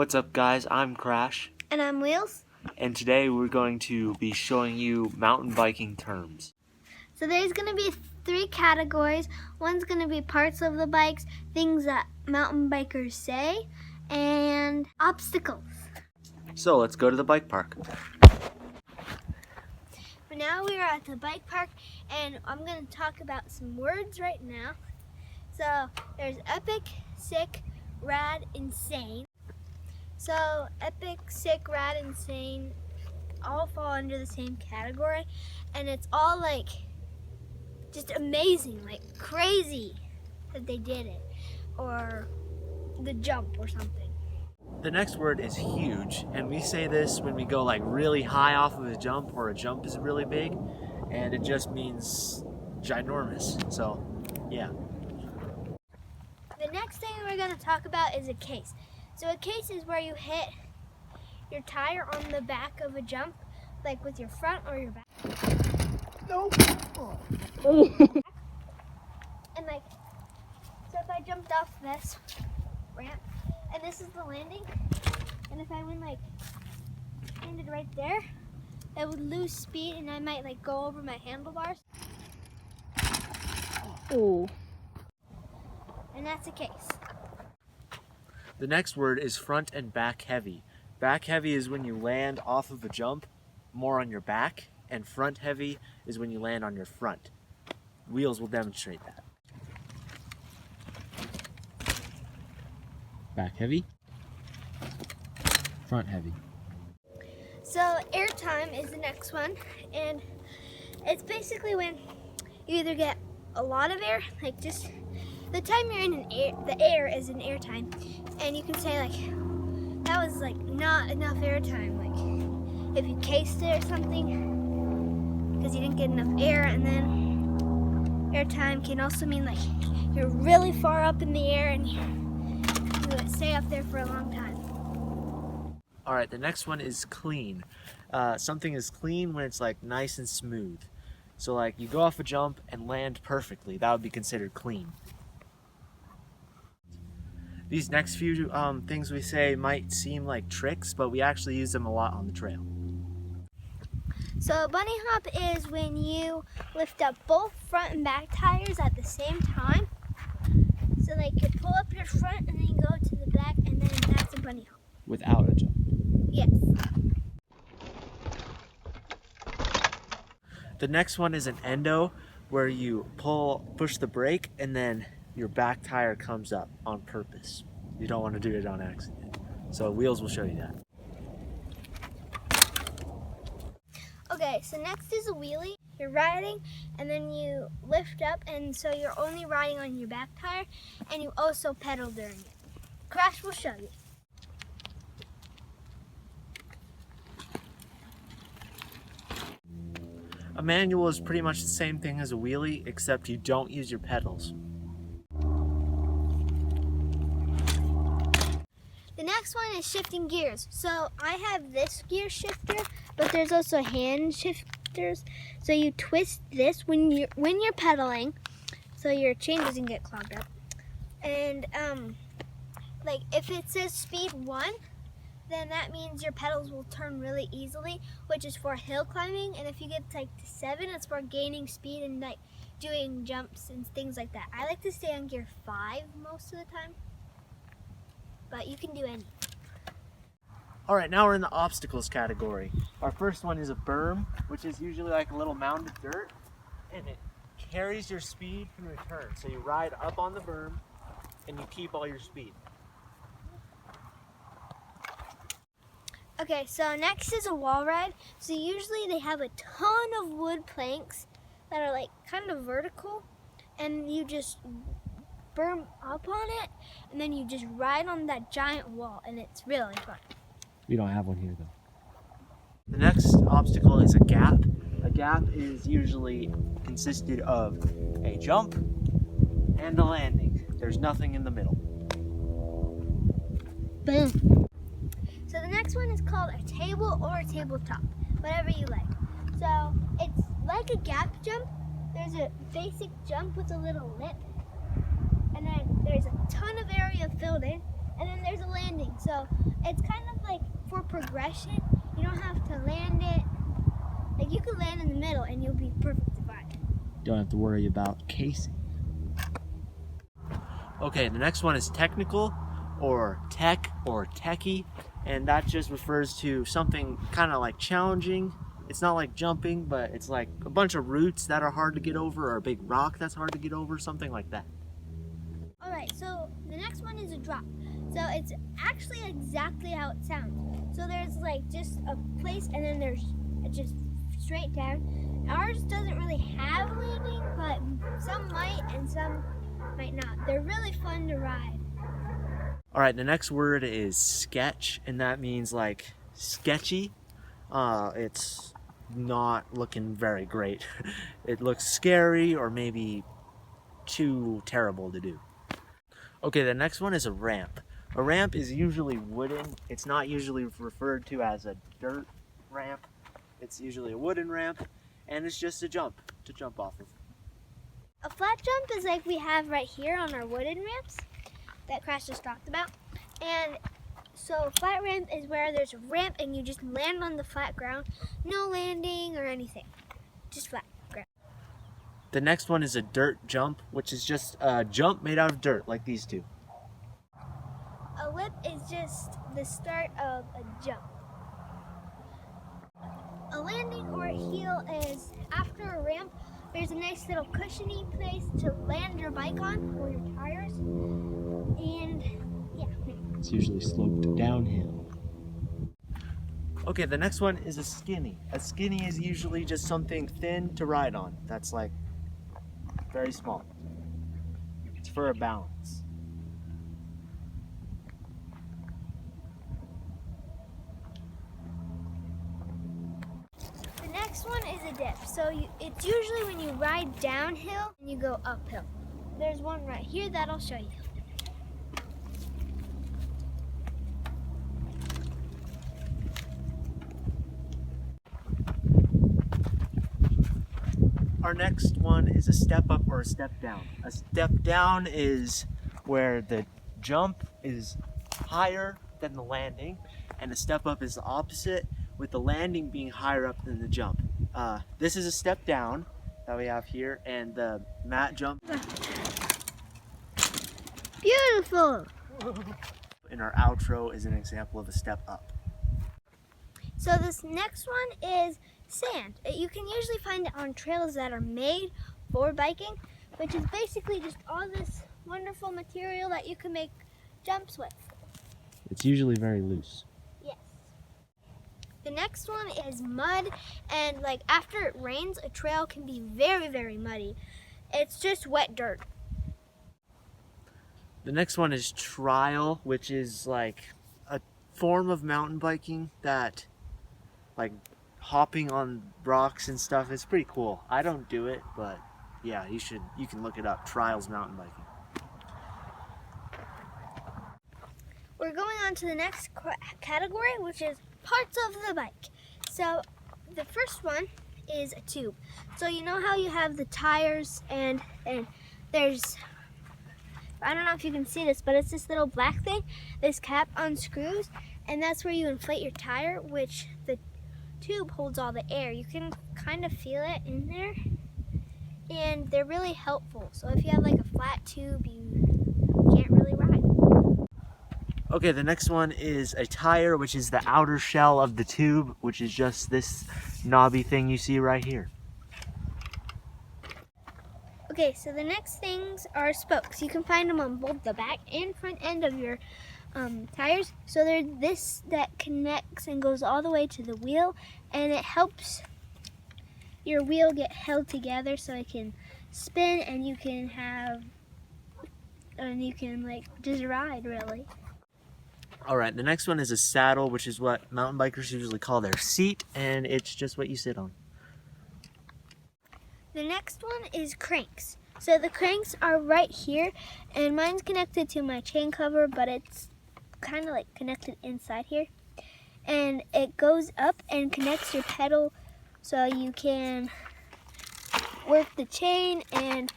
What's up guys, I'm Crash. And I'm Wheels. And today we're going to be showing you mountain biking terms. So there's going to be 3 categories. One's going to be parts of the bikes, things that mountain bikers say, and obstacles. So let's go to the bike park. But now we are at the bike park and I'm going to talk about some words right now. So there's epic, sick, rad, insane. So epic, sick, rad, insane all fall under the same category, and it's all like just amazing, like crazy that they did it, or the jump or something. The next word is huge, and we say this when we go like really high off of a jump or a jump is really big, and it just means ginormous. So yeah. The next thing we're going to talk about is a case. So a case is where you hit your tire on the back of a jump, like with your front or your back. Nope. And like, so if I jumped off this ramp, and this is the landing, and if I went like, landed right there, I would lose speed and I might like go over my handlebars. Oh. And that's a case. The next word is front and back heavy. Back heavy is when you land off of a jump more on your back, and front heavy is when you land on your front. Wheels will demonstrate that. Back heavy, front heavy. So airtime is the next one, and it's basically when you either get a lot of air, like just the time you're in the air is in airtime, and you can say like, that was like not enough airtime, like if you cased it or something, because you didn't get enough air. And then airtime can also mean like you're really far up in the air and you stay up there for a long time. All right, the next one is clean. Something is clean when it's like nice and smooth. So like you go off a jump and land perfectly, that would be considered clean. These next few things we say might seem like tricks, but we actually use them a lot on the trail. So a bunny hop is when you lift up both front and back tires at the same time. So like you pull up your front and then you go to the back, and then that's a bunny hop. Without a jump. Yes. The next one is an endo, where you push the brake and then your back tire comes up on purpose. You don't want to do it on accident. So Wheels will show you that. Okay, so next is a wheelie. You're riding and then you lift up, and so you're only riding on your back tire, and you also pedal during it. Crash will show you. A manual is pretty much the same thing as a wheelie, except you don't use your pedals. The next one is shifting gears. So I have this gear shifter, but there's also hand shifters. So you twist this when you're pedaling, so your chain doesn't get clogged up. And like if it says speed 1, then that means your pedals will turn really easily, which is for hill climbing. And if you get like to 7, it's for gaining speed and like doing jumps and things like that. I like to stay on gear 5 most of the time, but you can do any. All right, now we're in the obstacles category. Our first one is a berm, which is usually like a little mound of dirt, and it carries your speed through a turn. So you ride up on the berm and you keep all your speed. Okay, so next is a wall ride. So usually they have a ton of wood planks that are like kind of vertical, and you just berm up on it, and then you just ride on that giant wall, and it's really fun. We don't have one here though. The next obstacle is a gap. A gap is usually consisted of a jump and a landing. There's nothing in the middle. Boom. So the next one is called a table or a tabletop, whatever you like. So it's like a gap jump. There's a basic jump with a little lip, and then there's a ton of area filled in, and then there's a landing. So it's kind of like for progression. You don't have to land it. Like you can land in the middle and you'll be perfectly fine. Don't have to worry about casing. Okay, the next one is technical or tech or techie, and that just refers to something kind of like challenging. It's not like jumping, but it's like a bunch of roots that are hard to get over or a big rock that's hard to get over, something like that. All right, so the next one is a drop. So it's actually exactly how it sounds. So there's like just a place and then there's just straight down. Ours doesn't really have landing, but some might and some might not. They're really fun to ride. All right, the next word is sketch, and that means like sketchy. It's not looking very great. It looks scary or maybe too terrible to do. Okay, the next one is a ramp. A ramp is usually wooden. It's not usually referred to as a dirt ramp. It's usually a wooden ramp, and it's just a jump to jump off of. A flat jump is like we have right here on our wooden ramps that Crash just talked about. And so flat ramp is where there's a ramp and you just land on the flat ground. No landing or anything, just flat ground. The next one is a dirt jump, which is just a jump made out of dirt, like these two. A lip is just the start of a jump. A landing or a heel is after a ramp, there's a nice little cushiony place to land your bike on or your tires. And yeah. It's usually sloped downhill. Okay, the next one is a skinny. A skinny is usually just something thin to ride on. That's like very small. It's for a balance. The next one is a dip. So it's usually when you ride downhill and you go uphill. There's one right here that I'll show you. Our next one is a step up or a step down. A step down is where the jump is higher than the landing, and a step up is the opposite, with the landing being higher up than the jump. This is a step down that we have here, and the mat jump Beautiful! in our outro is an example of a step up. So this next one is sand. You can usually find it on trails that are made for biking, which is basically just all this wonderful material that you can make jumps with. It's usually very loose. Yes. The next one is mud, and like after it rains, a trail can be very, very muddy. It's just wet dirt. The next one is trial, which is like a form of mountain biking that like hopping on rocks and stuff. It's pretty cool. I don't do it, but yeah, you can look it up. Trials mountain biking. We're going on to the next category, which is parts of the bike. So the first one is a tube. So you know how you have the tires and there's, I don't know if you can see this, but it's this little black thing. This cap unscrews, and that's where you inflate your tire, which the tube holds all the air. You can kind of feel it in there, and they're really helpful. So if you have like a flat tube, you can't really ride. Okay, the next one is a tire, which is the outer shell of the tube, which is just this knobby thing you see right here. Okay, so the next things are spokes. You can find them on both the back and front end of your tires. So there's this that connects and goes all the way to the wheel, and it helps your wheel get held together so it can spin, and you can like just ride really. All right, the next one is a saddle, which is what mountain bikers usually call their seat, and it's just what you sit on. The next one is cranks. So the cranks are right here, and mine's connected to my chain cover, but it's kind of like connected inside here. And it goes up and connects your pedal so you can work the chain and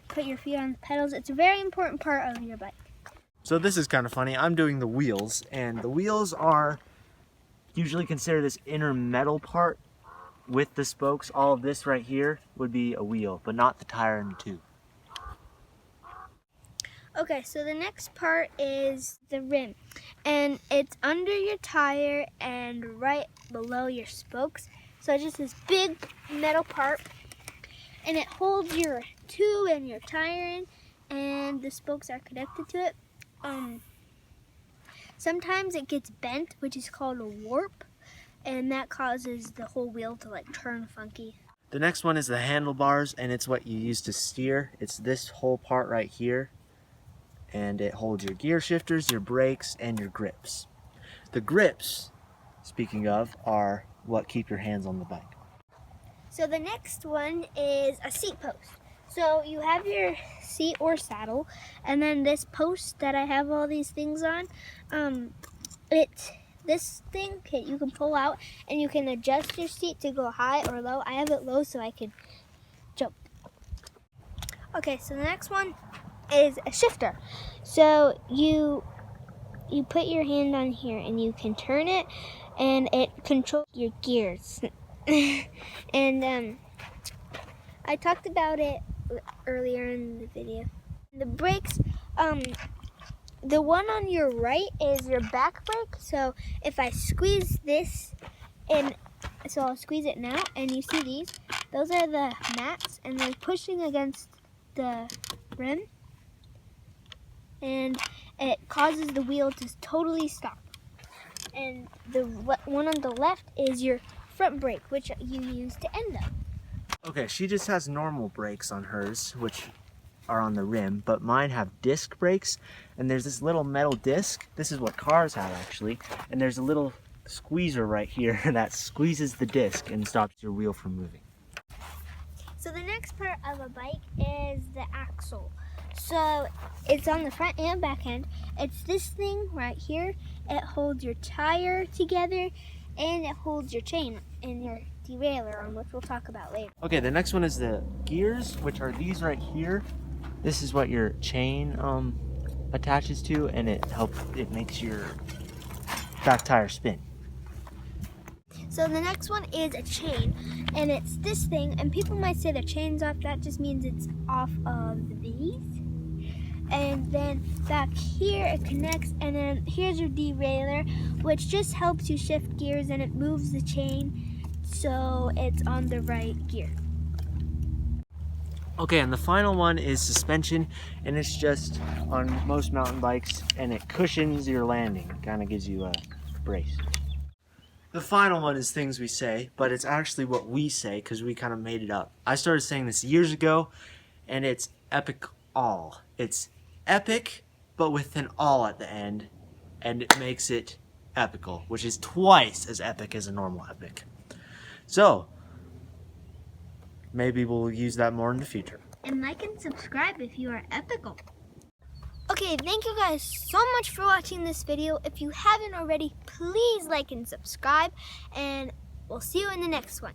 put your feet on the pedals. It's a very important part of your bike. So So this is kind of funny. I'm doing the wheels, and the wheels are usually considered this inner metal part with the spokes. All of this right here would be a wheel, but not the tire and the tube. Okay, so the next part is the rim, and it's under your tire and right below your spokes. So it's just this big metal part, and it holds your tube and your tire in, and the spokes are connected to it. Sometimes it gets bent, which is called a warp, and that causes the whole wheel to like turn funky. The next one is the handlebars, and it's what you use to steer. It's this whole part right here, and it holds your gear shifters, your brakes, and your grips. The grips, speaking of, are what keep your hands on the bike. So the next one is a seat post. So you have your seat or saddle, and then this post that I have all these things on, this thing you can pull out, and you can adjust your seat to go high or low. I have it low so I can jump. Okay, so the next one is a shifter. So you put your hand on here and you can turn it, and it controls your gears. And I talked about it earlier in the video. The brakes, the one on your right is your back brake. So if I squeeze this, and so I'll squeeze it now, and you see those are the mats, and they're pushing against the rim, and it causes the wheel to totally stop. And the one on the left is your front brake, which you use to end up. Okay, she just has normal brakes on hers, which are on the rim, but mine have disc brakes, and there's this little metal disc. This is what cars have, actually, and there's a little squeezer right here that squeezes the disc and stops your wheel from moving. So the next part of a bike is the axle. So it's on the front and back end. It's this thing right here. It holds your tire together, and it holds your chain and your derailleur, on which we'll talk about later. Okay, the next one is the gears, which are these right here. This is what your chain attaches to, and it makes your back tire spin. So the next one is a chain, and it's this thing, and people might say the chain's off. That just means it's off of the vids. And then back here it connects, and then here's your derailleur, which just helps you shift gears, and it moves the chain so it's on the right gear. Okay, and the final one is suspension, and it's just on most mountain bikes, and it cushions your landing. It kind of gives you a brace. The final one is things we say, but it's actually what we say because we kind of made it up. I started saying this years ago, and it's epic all. It's epic, but with an all at the end, and it makes it epical, which is twice as epic as a normal epic. So, maybe we'll use that more in the future. And like and subscribe if you are epical. Okay, thank you guys so much for watching this video. If you haven't already, please like and subscribe, and we'll see you in the next one.